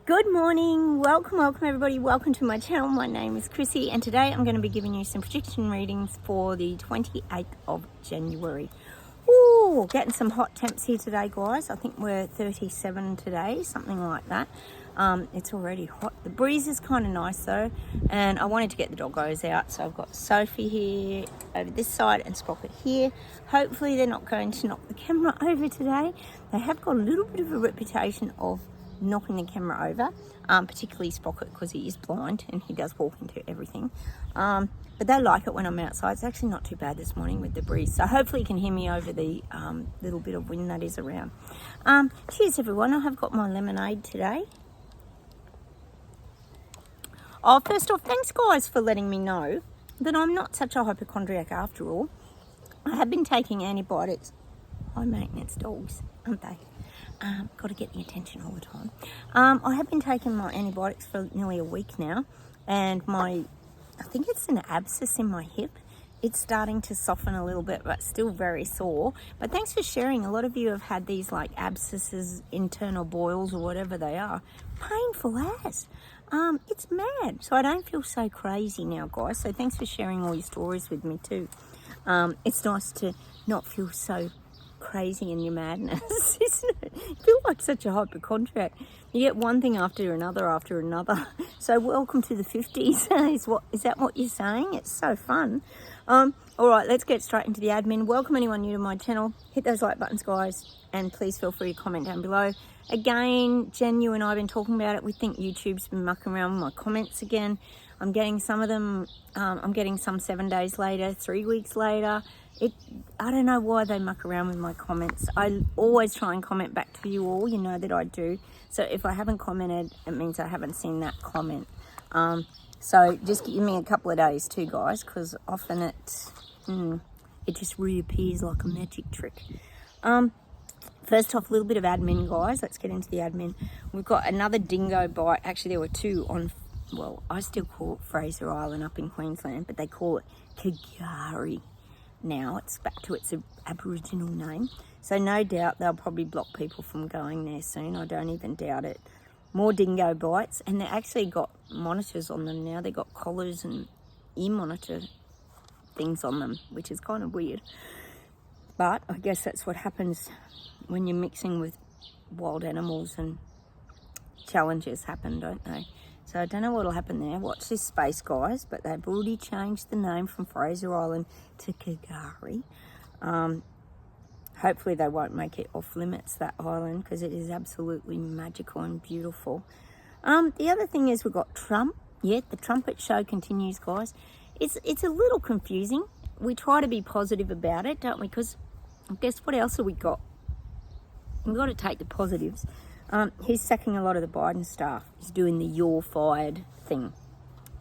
Good morning, welcome everybody, welcome to my channel. My name is Chrissy and today I'm going to be giving you some prediction readings for the 28th of January. Ooh, getting some hot temps here today, guys. I think we're 37 today, something like that. It's already hot. The breeze is kind of nice though, and I wanted to get the doggos out, so I've got Sophie here over this side and Sprocket here. Hopefully they're not going to knock the camera over today. They have got a little bit of a reputation of knocking the camera over, particularly Sprocket because he is blind and he does walk into everything. But they like it when I'm outside. It's actually not too bad this morning with the breeze, so hopefully you can hear me over the little bit of wind that is around. Cheers everyone. I have got my lemonade today. Oh, first off, thanks guys for letting me know that I'm not such a hypochondriac after all. I have been taking antibiotics. High maintenance dogs, aren't they? Got to get the attention all the time. I have been taking my antibiotics for nearly a week now, and I think it's an abscess in my hip. It's starting to soften a little bit, but still very sore. But thanks for sharing. A lot of you have had these like abscesses, internal boils or whatever they are. Painful as. It's mad. So I don't feel so crazy now, guys. So thanks for sharing all your stories with me too. It's nice to not feel so crazy in your madness, isn't it? You feel like such a hypochondriac. You get one thing after another. So welcome to the 50s. Is that what you're saying? It's so fun. All right, let's get straight into the admin. Welcome anyone new to my channel. Hit those like buttons, guys, and please feel free to comment down below. Again, Jen, you and I have been talking about it. We think YouTube's been mucking around with my comments again. I'm getting some of them, I'm getting some 7 days later, 3 weeks later. I don't know why they muck around with my comments. I always try and comment back to you all. You know that I do. So if I haven't commented, it means I haven't seen that comment. So just give me a couple of days too, guys, because often it just reappears like a magic trick. First off, a little bit of admin, guys. Let's get into the admin. We've got another dingo bite. Actually, there were two on, well, I still call it Fraser Island up in Queensland, but they call it Kagari. Now it's back to its Aboriginal name. So no doubt they'll probably block people from going there soon. I don't even doubt it. More dingo bites, and they actually got monitors on them now. They got collars and ear monitor things on them, which is kind of weird. But I guess that's what happens when you're mixing with wild animals, and challenges happen, don't they? So I don't know what'll happen there. Watch this space, guys. But they've already changed the name from Fraser Island to Kagari. Hopefully they won't make it off limits, that island, because it is absolutely magical and beautiful. The other thing is we've got Trump. Yeah, the trumpet show continues, guys. It's a little confusing. We try to be positive about it, don't we? Because guess what else have we got? We've got to take the positives. He's sacking a lot of the Biden staff. He's doing the "you're fired" thing,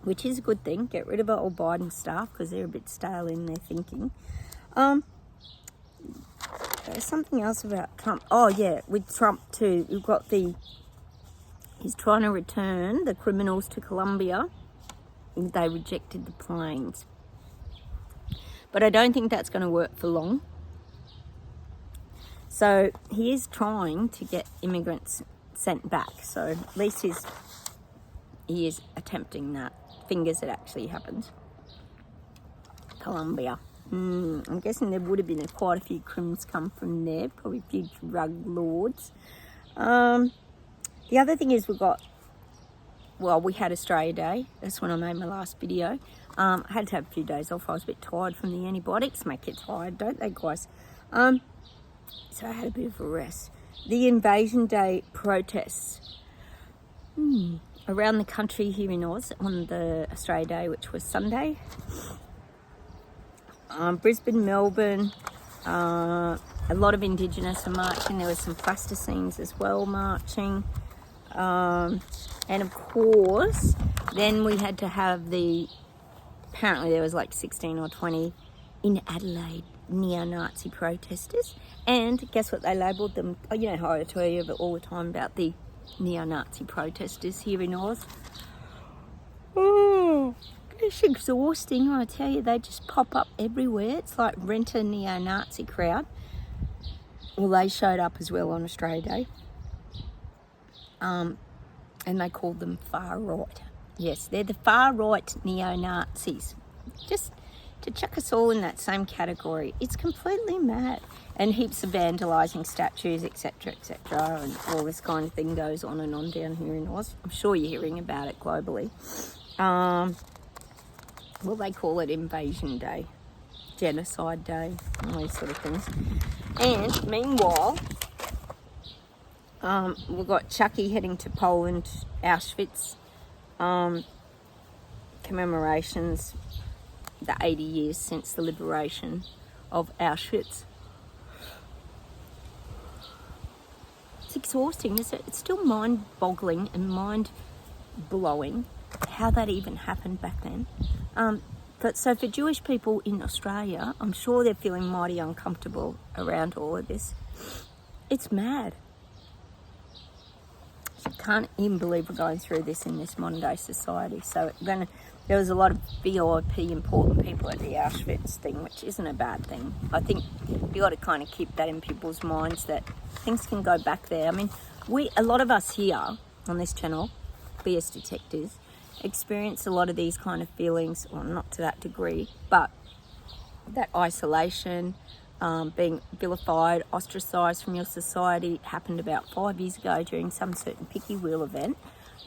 which is a good thing. Get rid of all Biden staff because they're a bit stale in their thinking. There's something else about Trump. Oh yeah, with Trump too, we've got he's trying to return the criminals to Colombia. They rejected the planes. But I don't think that's going to work for long. So he is trying to get immigrants sent back. So at least he is attempting that. Fingers it actually happens. Colombia. I'm guessing there would have been quite a few crims come from there. Probably a few drug lords. The other thing is we had Australia Day. That's when I made my last video. I had to have a few days off. I was a bit tired from the antibiotics. Make you tired, don't they, guys? So I had a bit of a rest. The Invasion Day protests around the country here in Oz on the Australia Day, which was Sunday. Brisbane, Melbourne, a lot of Indigenous are marching. There were some plasticines as well marching. And of course, then we had to have apparently there was like 16 or 20 in Adelaide neo-Nazi protesters, and guess what they labelled them? Oh, you know how I tell you all the time about the neo-Nazi protesters here in Oz. Oh, it's exhausting, I tell you. They just pop up everywhere. It's like rent a neo-Nazi crowd. Well, they showed up as well on Australia Day. and they called them far right. Yes, they're the far right neo-Nazis. Just to chuck us all in that same category. It's completely mad. And heaps of vandalising statues, etc., etc., and all this kind of thing goes on and on down here in Oz. I'm sure you're hearing about it globally. Well, they call it Invasion Day, Genocide Day, all these sort of things. And meanwhile, we've got Chucky heading to Poland, Auschwitz, commemorations, the 80 years since the liberation of Auschwitz. It's exhausting, isn't it? It's still mind-boggling and mind-blowing how that even happened back then. But so for Jewish people in Australia, I'm sure they're feeling mighty uncomfortable around all of this. It's mad. I can't even believe we're going through this in this modern day society. So there was a lot of VIP important people at the Auschwitz thing, which isn't a bad thing. I think you got to kind of keep that in people's minds that things can go back there. I mean, a lot of us here on this channel, BS detectives, experience a lot of these kind of feelings, or not to that degree, but that isolation, being vilified, ostracised from your society happened about 5 years ago during some certain picky wheel event,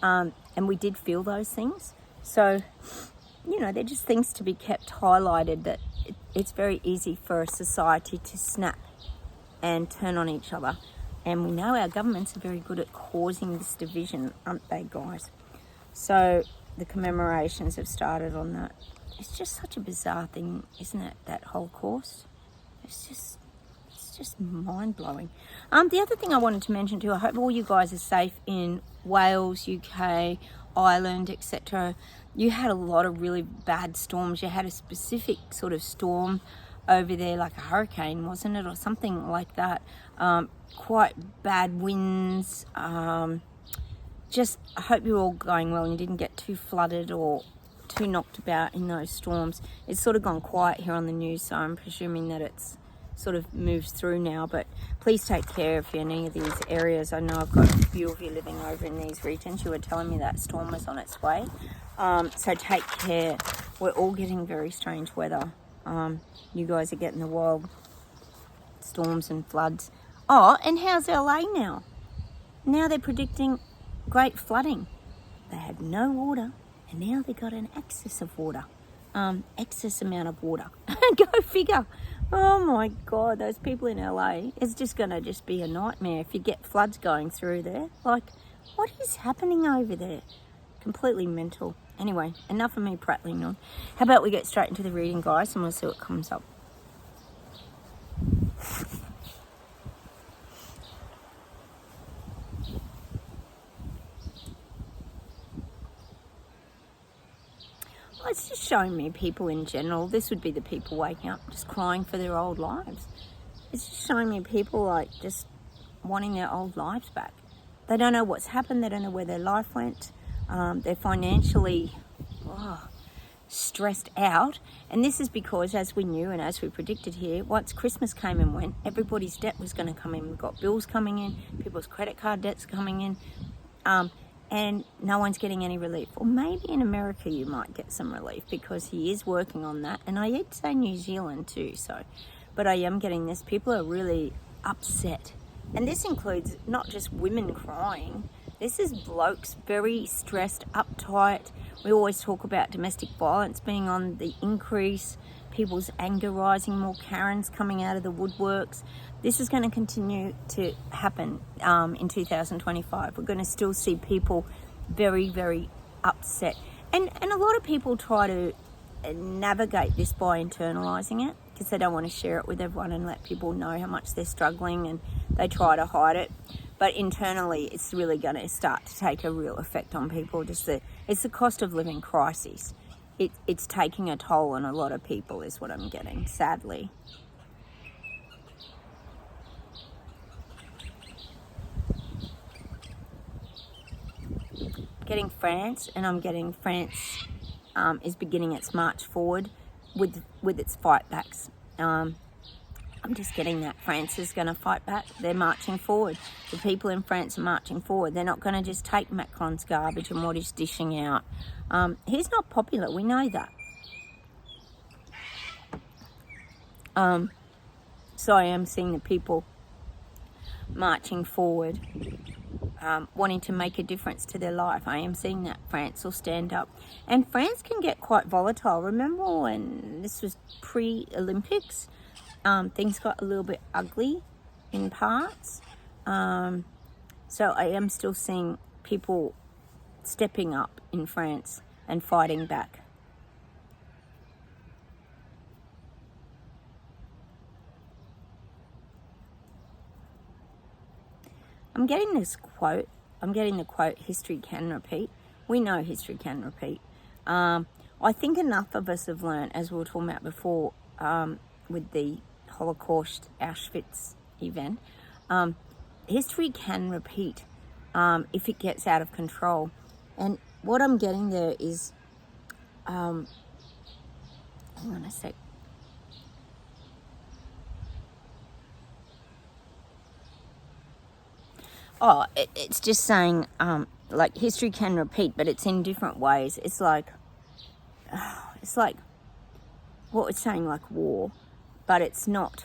and we did feel those things. So, they're just things to be kept highlighted, that it's very easy for a society to snap and turn on each other. And we know our governments are very good at causing this division, aren't they, guys? So the commemorations have started on that. It's just such a bizarre thing, isn't it, that Holocaust? It's just mind-blowing. The other thing I wanted to mention too, I hope all you guys are safe in Wales, UK, Ireland, etc. You had a lot of really bad storms. You had a specific sort of storm over there, like a hurricane, wasn't it, or something like that. Quite bad winds. Just I hope you're all going well and you didn't get too flooded or too knocked about in those storms. It's sort of gone quiet here on the news, so I'm presuming that it's sort of moves through now, but please take care if you're in any of these areas. I know I've got a few of you living over in these regions. You were telling me that storm was on its way, so take care. We're all getting very strange weather. You guys are getting the wild storms and floods. Oh, and how's LA now? Now they're predicting great flooding. They had no water and now they got an excess of water, excess amount of water. Go figure. Oh my God, those people in LA, it's just gonna be a nightmare if you get floods going through there. Like, what is happening over there? Completely mental. Anyway, enough of me prattling on. How about we get straight into the reading, guys, and we'll see what comes up. It's just showing me people in general. This would be the people waking up just crying for their old lives. It's just showing me people like just wanting their old lives back. They don't know what's happened. They don't know where their life went. They're financially stressed out. And this is because, as we knew and as we predicted here, once Christmas came and went, everybody's debt was going to come in. We've got bills coming in, people's credit card debts coming in. And no one's getting any relief. Or maybe in America you might get some relief because he is working on that. And I yet to say New Zealand too, but I am getting this. People are really upset. And this includes not just women crying. This is blokes very stressed, uptight. We always talk about domestic violence being on the increase, people's anger rising, more Karens coming out of the woodworks. This is going to continue to happen in 2025. We're going to still see people very, very upset. And a lot of people try to navigate this by internalizing it because they don't want to share it with everyone and let people know how much they're struggling, and they try to hide it. But internally, it's really going to start to take a real effect on people. It's the cost of living crisis. It's taking a toll on a lot of people is what I'm getting, sadly. Getting France, and I'm getting France is beginning its march forward with its fight backs. I'm just getting that France is going to fight back. They're marching forward. The people in France are marching forward. They're not going to just take Macron's garbage and what he's dishing out. He's not popular. We know that. So I am seeing the people marching forward, wanting to make a difference to their life. I am seeing that France will stand up. And France can get quite volatile. Remember when this was pre-Olympics? Things got a little bit ugly in parts. So I am still seeing people stepping up in France and fighting back. I'm getting this quote. I'm getting the quote, history can repeat. We know history can repeat. I think enough of us have learned, as we were talking about before, with the Holocaust Auschwitz event, history can repeat if it gets out of control. And what I'm getting there is, hang on a sec. Oh, it's just saying, like, history can repeat, but it's in different ways. It's like what we're saying, like war, but it's not.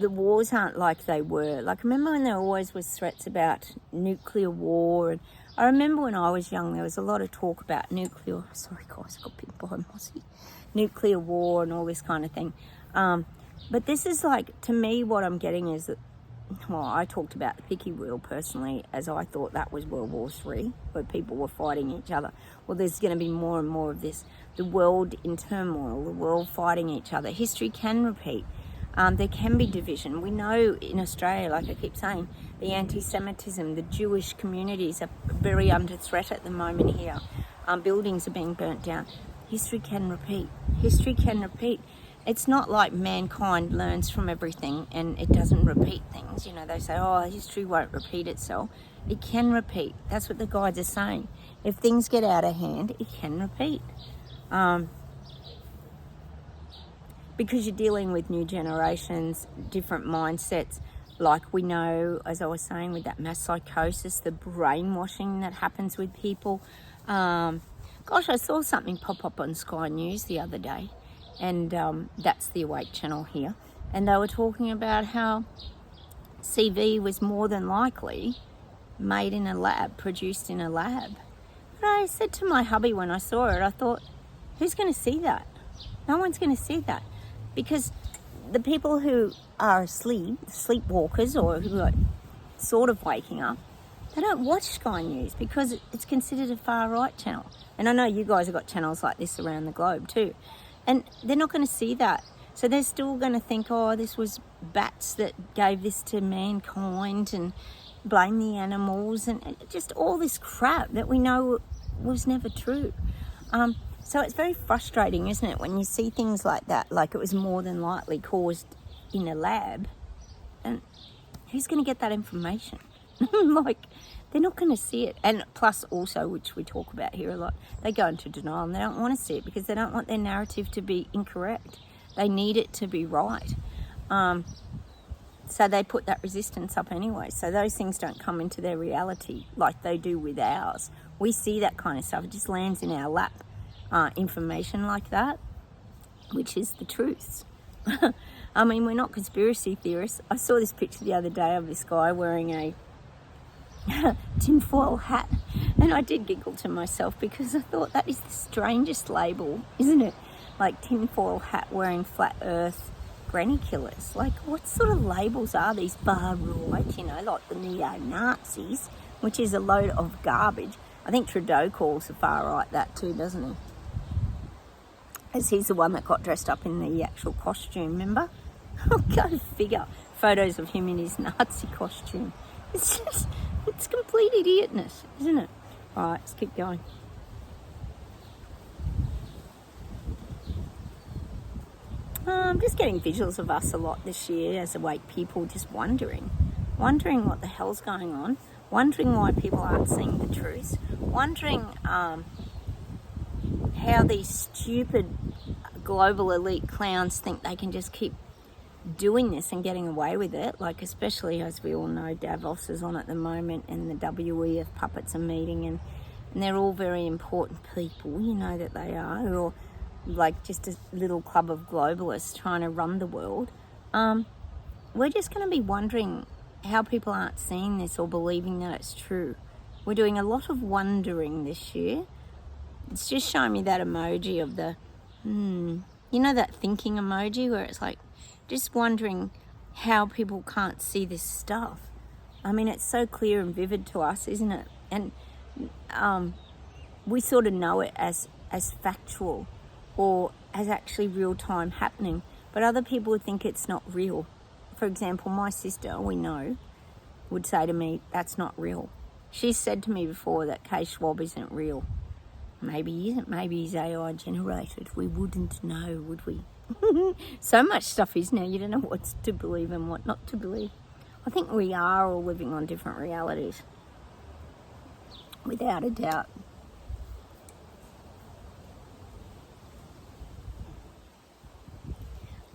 The wars aren't like they were. Like, remember when there always was threats about nuclear war? And I remember when I was young, there was a lot of talk about nuclear. Sorry, guys, I got bit by Mossy. Nuclear war and all this kind of thing. But this is like, to me, what I'm getting is that. Well, I talked about the picky wheel personally, as I thought that was World War III, where people were fighting each other. Well, there's going to be more and more of this. The world in turmoil, the world fighting each other. History can repeat. There can be division. We know in Australia, like I keep saying, the anti-Semitism, the Jewish communities are very under threat at the moment here. Buildings are being burnt down. History can repeat. History can repeat. It's not like mankind learns from everything and it doesn't repeat things. You know, they say, oh, history won't repeat itself. It can repeat. That's what the guides are saying. If things get out of hand, it can repeat. Because you're dealing with new generations, different mindsets. Like we know, as I was saying, with that mass psychosis, the brainwashing that happens with people. Gosh, I saw something pop up on Sky News the other day. And that's the Awake channel here. And they were talking about how CV was more than likely made in a lab, produced in a lab. But I said to my hubby when I saw it, I thought, who's going to see that? No one's going to see that. Because the people who are asleep, sleepwalkers, or who are sort of waking up, they don't watch Sky News because it's considered a far-right channel. And I know you guys have got channels like this around the globe too. And they're not going to see that. So they're still going to think, oh, this was bats that gave this to mankind, and blame the animals, and just all this crap that we know was never true. So it's very frustrating, isn't it, when you see things like that, like it was more than likely caused in a lab. And who's going to get that information? Like, they're not going to see it. And plus also, which we talk about here a lot, they go into denial and they don't want to see it because they don't want their narrative to be incorrect. They need it to be right. So they put that resistance up anyway. So those things don't come into their reality like they do with ours. We see that kind of stuff. It just lands in our lap, information like that, which is the truth. I mean, we're not conspiracy theorists. I saw this picture the other day of this guy wearing a tinfoil hat, and I did giggle to myself because I thought that is the strangest label, isn't it? Like tinfoil hat wearing flat earth granny killers. Like, what sort of labels are these? Far right, you know, like the neo-Nazis, which is a load of garbage. I think Trudeau calls the far right that too, doesn't he? As he's the one that got dressed up in the actual costume, remember? Go figure. Photos of him in his Nazi costume. It's just, it's complete idiotness, isn't it? All right, let's keep going. I'm just getting visuals of us a lot this year as awake people, just wondering what the hell's going on, wondering why people aren't seeing the truth, wondering how these stupid global elite clowns think they can just keep doing this and getting away with it, like especially as we all know Davos is on at the moment and the WEF puppets are meeting, and they're all very important people, you know that they are, or like just a little club of globalists trying to run the world. We're just going to be wondering how people aren't seeing this or believing that it's true. We're doing a lot of wondering this year. It's just showing me that emoji of the, you know, that thinking emoji where it's like, just wondering how people can't see this stuff. I mean, it's so clear and vivid to us, isn't it? And we sort of know it as factual or as actually real time happening, but other people would think it's not real. For example, my sister, we know, would say to me, that's not real. She's said to me before that K. Schwab isn't real. Maybe he isn't. Maybe he's AI generated. We wouldn't know, would we? So much stuff is now. You don't know what to believe and what not to believe. I think we are all living on different realities, without a doubt.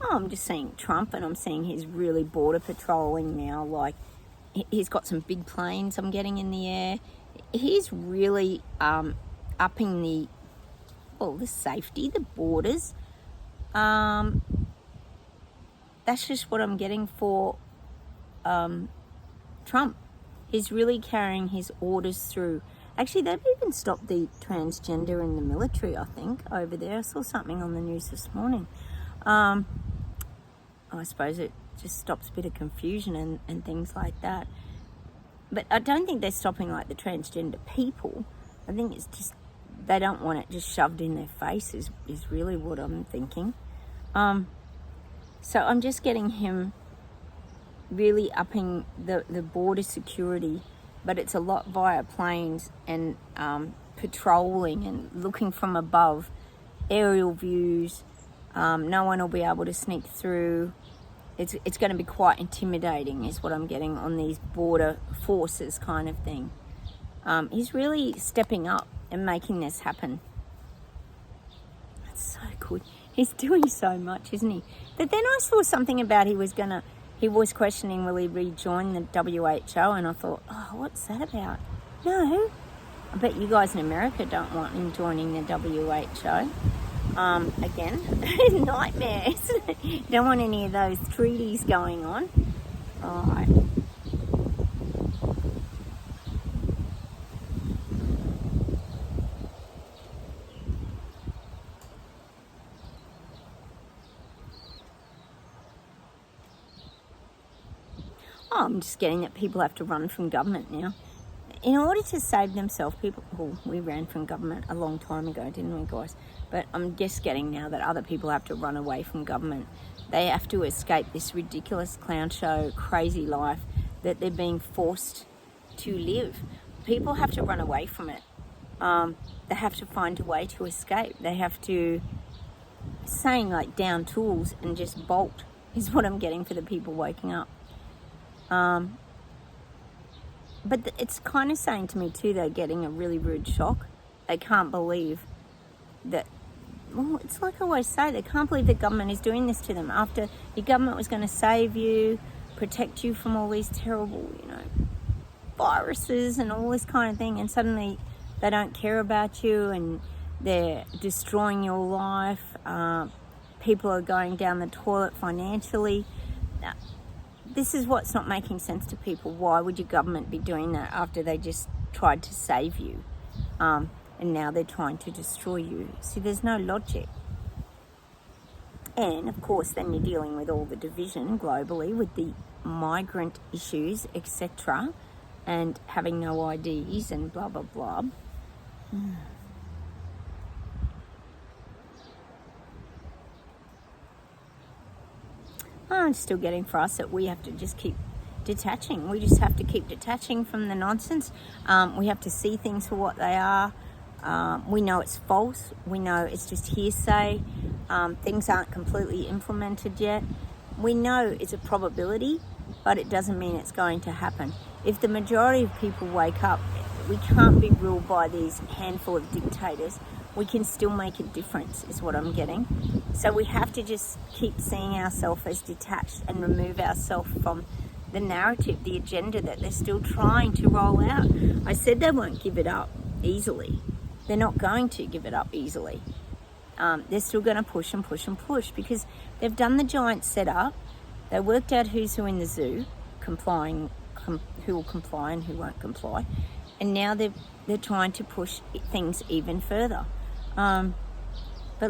Oh, I'm just seeing Trump, and I'm seeing he's really border patrolling now. Like, he's got some big planes I'm getting in the air. He's really upping the safety, the borders. That's just what I'm getting for Trump. He's really carrying his orders through. Actually, they've even stopped the transgender in the military, I think, over there. I saw something on the news this morning. I suppose it just stops a bit of confusion and things like that. But I don't think they're stopping like the transgender people. I think it's just they don't want it just shoved in their faces is really what I'm thinking. So I'm just getting him really upping the border security, but it's a lot via planes and patrolling and looking from above, aerial views. No one will be able to sneak through. It's going to be quite intimidating is what I'm getting on these border forces kind of thing. He's really stepping up and making this happen. That's so good. He's doing so much, isn't he? But then I saw something about he was questioning will he rejoin the WHO, and I thought, oh, what's that about? No, I bet you guys in America don't want him joining the WHO. Again, nightmares. Don't want any of those treaties going on. All right. Oh, I'm just getting that people have to run from government now. In order to save themselves, we ran from government a long time ago, didn't we, guys? But I'm just getting now that other people have to run away from government. They have to escape this ridiculous clown show, crazy life that they're being forced to live. People have to run away from it. They have to find a way to escape. They have to, saying like down tools and just bolt is what I'm getting for the people waking up. But it's kind of saying to me too, they're getting a really rude shock. They can't believe that, well, it's like I always say, they can't believe the government is doing this to them after your government was going to save you, protect you from all these terrible, viruses and all this kind of thing, and suddenly they don't care about you and they're destroying your life. People are going down the toilet financially. This is what's not making sense to people. Why would your government be doing that after they just tried to save you? And now they're trying to destroy you. See, there's no logic. And, of course, then you're dealing with all the division globally with the migrant issues, etc. And having no IDs and blah, blah, blah. I'm still getting for us that we have to just keep detaching. We just have to keep detaching from the nonsense. We have to see things for what they are. We know it's false. We know it's just hearsay. Things aren't completely implemented yet. We know it's a probability, but it doesn't mean it's going to happen. If the majority of people wake up, we can't be ruled by these handful of dictators. we can still make a difference, is what I'm getting. So we have to just keep seeing ourselves as detached and remove ourselves from the narrative, the agenda that they're still trying to roll out. I said they won't give it up easily. They're not going to give it up easily. They're still going to push and push and push, because they've done the giant setup. They worked out who's who in the zoo, who will comply and who won't comply. And now they're trying to push things even further. But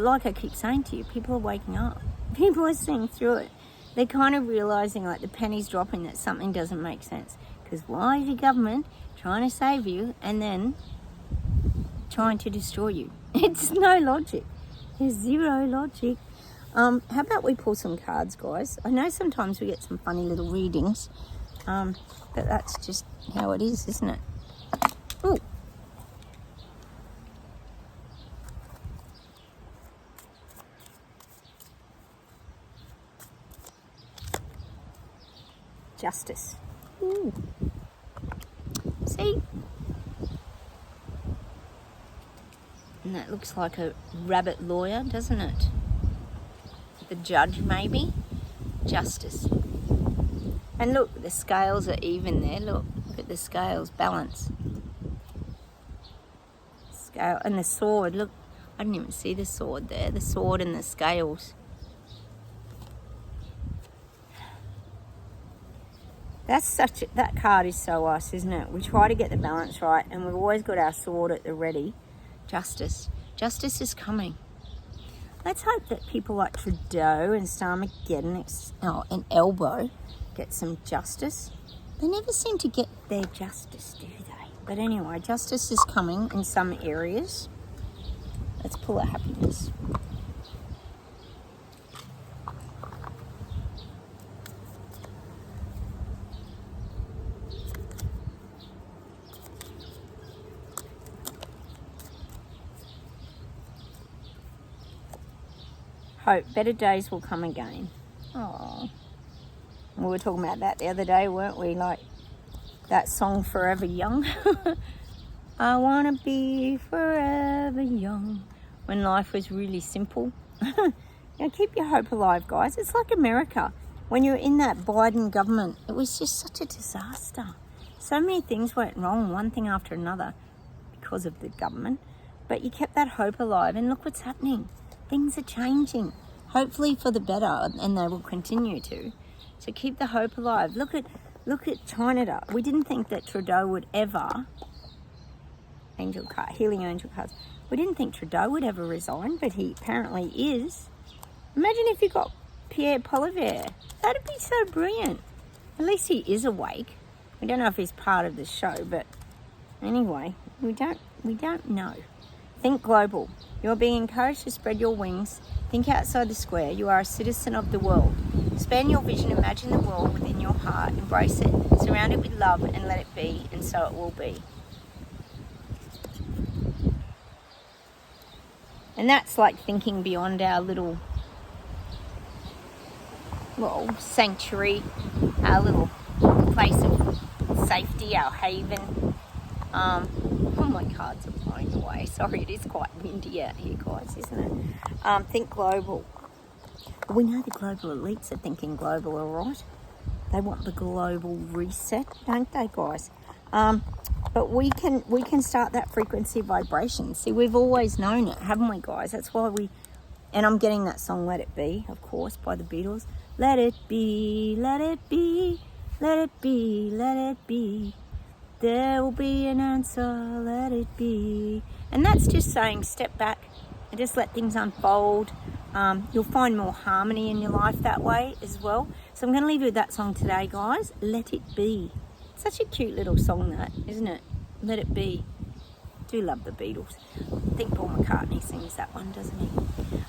like I keep saying to you, people are waking up. People are seeing through it. They're kind of realising, like, the penny's dropping, that something doesn't make sense. Because why is your government trying to save you and then trying to destroy you? It's no logic. There's zero logic. How about we pull some cards, guys? I know sometimes we get some funny little readings, but that's just how it is, isn't it? Ooh. Justice. Ooh. See? And that looks like a rabbit lawyer, doesn't it? The judge, maybe. Justice. And look, the scales are even there. Look at the scales, balance. Scale and the sword. Look, I didn't even see the sword there. The sword and the scales. That card is so us, isn't it? We try to get the balance right, and we've always got our sword at the ready. Justice. Justice is coming. Let's hope that people like Trudeau and Starmageddon and Elbow get some justice. They never seem to get their justice, do they? But anyway, justice is coming in some areas. Let's pull out happiness. Hope. Better days will come again. Oh, we were talking about that the other day, weren't we? Like that song, Forever Young. I want to be forever young. When life was really simple. Keep your hope alive, guys. It's like America. When you're in that Biden government, it was just such a disaster. So many things went wrong, one thing after another, because of the government. But you kept that hope alive, and look what's happening. Things are changing, hopefully for the better, and they will continue to. So keep the hope alive. Look at China. We didn't think that Trudeau would ever, healing angel cards. We didn't think Trudeau would ever resign, but he apparently is. Imagine if you got Pierre Poilievre. That'd be so brilliant. At least he is awake. We don't know if he's part of the show, but anyway, we don't know. Think global. You're being encouraged to spread your wings. Think outside the square. You are a citizen of the world. Expand your vision. Imagine the world within your heart. Embrace it. Surround it with love and let it be, and so it will be. And that's like thinking beyond our little sanctuary, our little place of safety, our haven. Oh, my cards are blowing away. Sorry, it is quite windy out here, guys, isn't it? Think global. We know the global elites are thinking global, all right? They want the global reset, don't they, guys? But we can start that frequency vibration. See, we've always known it, haven't we, guys? That's why and I'm getting that song, Let It Be, of course, by the Beatles. Let it be, let it be, let it be, let it be. There will be an answer, let it be. And that's just saying step back and just let things unfold. You'll find more harmony in your life that way as well. So I'm going to leave you with that song today, guys. Let It Be. Such a cute little song, that, isn't it? Let It Be. Do love the Beatles. I think Paul McCartney sings that one, doesn't he?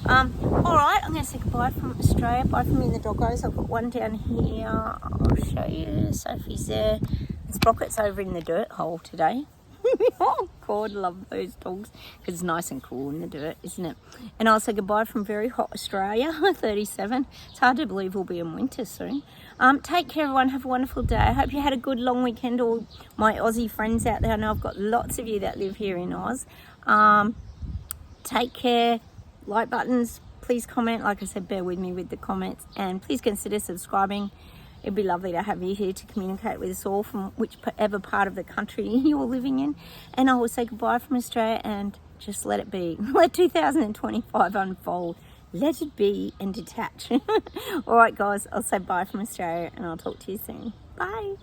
All right, I'm going to say goodbye from Australia. Bye from me and the doggos. I've got one down here. I'll show you. Sophie's there. Sprocket's over in the dirt hole today. Oh, God, love those dogs, because it's nice and cool in the dirt, isn't it? And I'll say goodbye from very hot Australia, 37. It's hard to believe we'll be in winter soon. Take care, everyone. Have a wonderful day. I hope you had a good long weekend, all my Aussie friends out there. I know I've got lots of you that live here in Oz. Take care. Like buttons, please comment. Like I said, bear with me with the comments, and please consider subscribing. It'd be lovely to have you here to communicate with us all from whichever part of the country you're living in. And I will say goodbye from Australia and just let it be. Let 2025 unfold. Let it be and detach. All right, guys, I'll say bye from Australia and I'll talk to you soon. Bye.